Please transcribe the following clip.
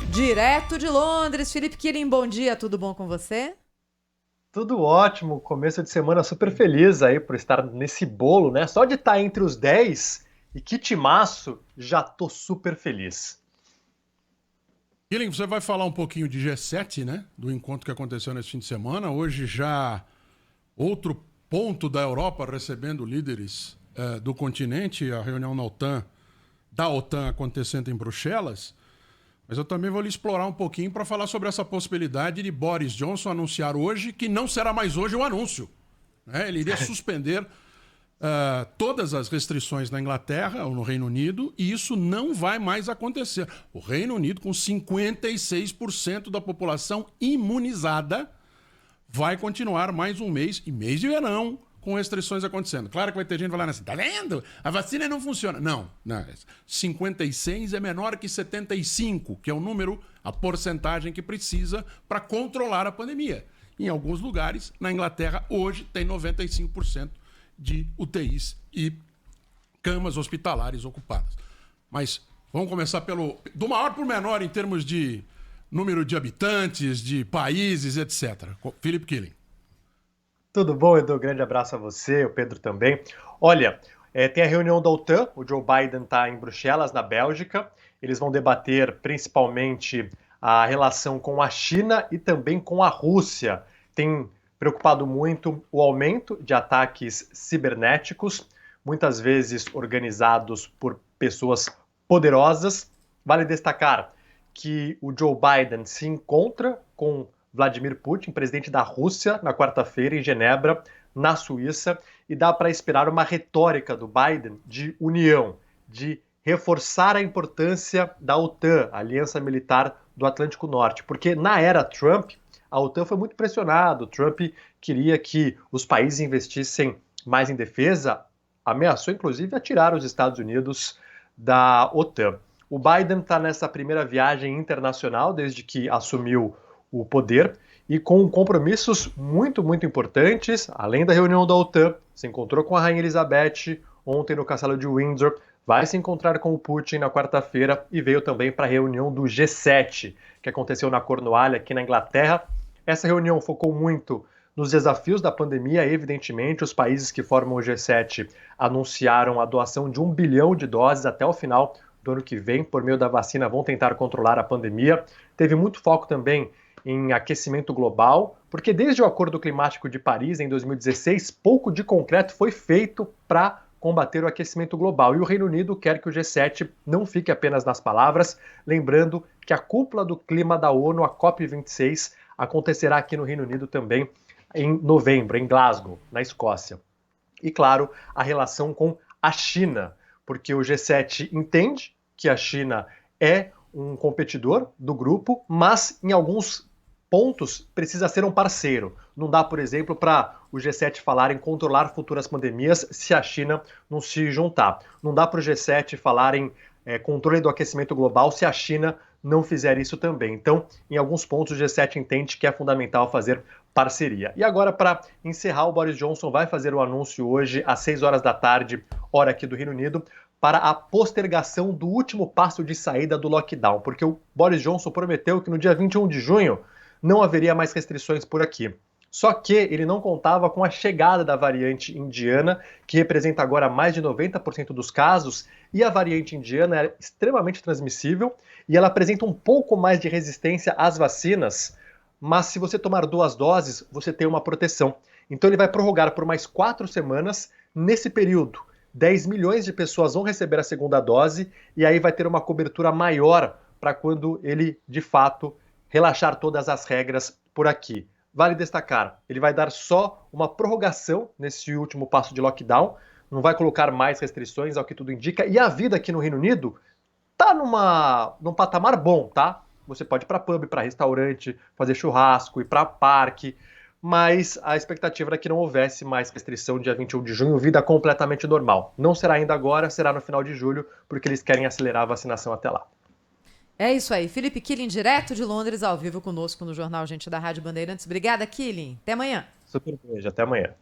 Direto de Londres, Felipe Quirin, bom dia, tudo bom com você? Tudo ótimo, começo de semana super feliz aí por estar nesse bolo, né? Só de estar entre os 10 e que timaço, já tô super feliz. Killing, você vai falar um pouquinho de G7, né? Do encontro que aconteceu nesse fim de semana. Hoje já outro ponto da Europa recebendo líderes do continente, a reunião da OTAN acontecendo em Bruxelas. Mas eu também vou lhe explorar um pouquinho para falar sobre essa possibilidade de Boris Johnson anunciar hoje que não será mais hoje o anúncio, né? Ele iria suspender todas as restrições na Inglaterra ou no Reino Unido, e isso não vai mais acontecer. O Reino Unido, com 56% da população imunizada, vai continuar mais um mês, e mês de verão, com restrições acontecendo. Claro que vai ter gente falando assim, tá vendo? A vacina não funciona. Não, 56 é menor que 75, que é o número, a porcentagem que precisa para controlar a pandemia. Em alguns lugares, na Inglaterra, hoje tem 95% de UTIs e camas hospitalares ocupadas. Mas vamos começar do maior para o menor em termos de número de habitantes, de países, etc. Philip Killing. Tudo bom, Edu? Grande abraço a você, o Pedro também. Olha, tem a reunião da OTAN, o Joe Biden está em Bruxelas, na Bélgica. Eles vão debater principalmente a relação com a China e também com a Rússia. Tem preocupado muito o aumento de ataques cibernéticos, muitas vezes organizados por pessoas poderosas. Vale destacar que o Joe Biden se encontra com Vladimir Putin, presidente da Rússia, na quarta-feira em Genebra, na Suíça, e dá para esperar uma retórica do Biden de união, de reforçar a importância da OTAN, a Aliança Militar do Atlântico Norte, porque na era Trump, a OTAN foi muito pressionada. O Trump queria que os países investissem mais em defesa, ameaçou inclusive a tirar os Estados Unidos da OTAN. O Biden está nessa primeira viagem internacional desde que assumiu o poder e com compromissos muito, muito importantes. Além da reunião da OTAN, se encontrou com a Rainha Elizabeth ontem no Castelo de Windsor, vai se encontrar com o Putin na quarta-feira e veio também para a reunião do G7, que aconteceu na Cornualha, aqui na Inglaterra. Essa reunião focou muito nos desafios da pandemia. Evidentemente, os países que formam o G7 anunciaram a doação de 1 bilhão de doses até o final do ano que vem, por meio da vacina, vão tentar controlar a pandemia. Teve muito foco também em aquecimento global, porque desde o Acordo Climático de Paris, em 2016, pouco de concreto foi feito para combater o aquecimento global. E o Reino Unido quer que o G7 não fique apenas nas palavras, lembrando que a cúpula do clima da ONU, a COP26, acontecerá aqui no Reino Unido também em novembro, em Glasgow, na Escócia. E, claro, a relação com a China, porque o G7 entende que a China é um competidor do grupo, mas em alguns pontos precisa ser um parceiro. Não dá, por exemplo, para o G7 falar em controlar futuras pandemias se a China não se juntar. Não dá para o G7 falar em controle do aquecimento global se a China não fizer isso também. Então, em alguns pontos, o G7 entende que é fundamental fazer parceria. E agora, para encerrar, o Boris Johnson vai fazer o anúncio hoje às 6 horas da tarde, hora aqui do Reino Unido, para a postergação do último passo de saída do lockdown, porque o Boris Johnson prometeu que no dia 21 de junho não haveria mais restrições por aqui. Só que ele não contava com a chegada da variante indiana, que representa agora mais de 90% dos casos, e a variante indiana é extremamente transmissível e ela apresenta um pouco mais de resistência às vacinas, mas se você tomar 2 doses, você tem uma proteção. Então ele vai prorrogar por mais 4 semanas. Nesse período, 10 milhões de pessoas vão receber a segunda dose e aí vai ter uma cobertura maior para quando ele, de fato, relaxar todas as regras por aqui. Vale destacar, ele vai dar só uma prorrogação nesse último passo de lockdown, não vai colocar mais restrições, ao que tudo indica, e a vida aqui no Reino Unido tá num patamar bom, tá? Você pode ir para pub, para restaurante, fazer churrasco, ir para parque, mas a expectativa era que não houvesse mais restrição dia 21 de junho, vida completamente normal. Não será ainda agora, será no final de julho, porque eles querem acelerar a vacinação até lá. É isso aí. Felipe Quirin, direto de Londres, ao vivo conosco no Jornal Gente da Rádio Bandeirantes. Obrigada, Quirin. Até amanhã. Super beijo, até amanhã.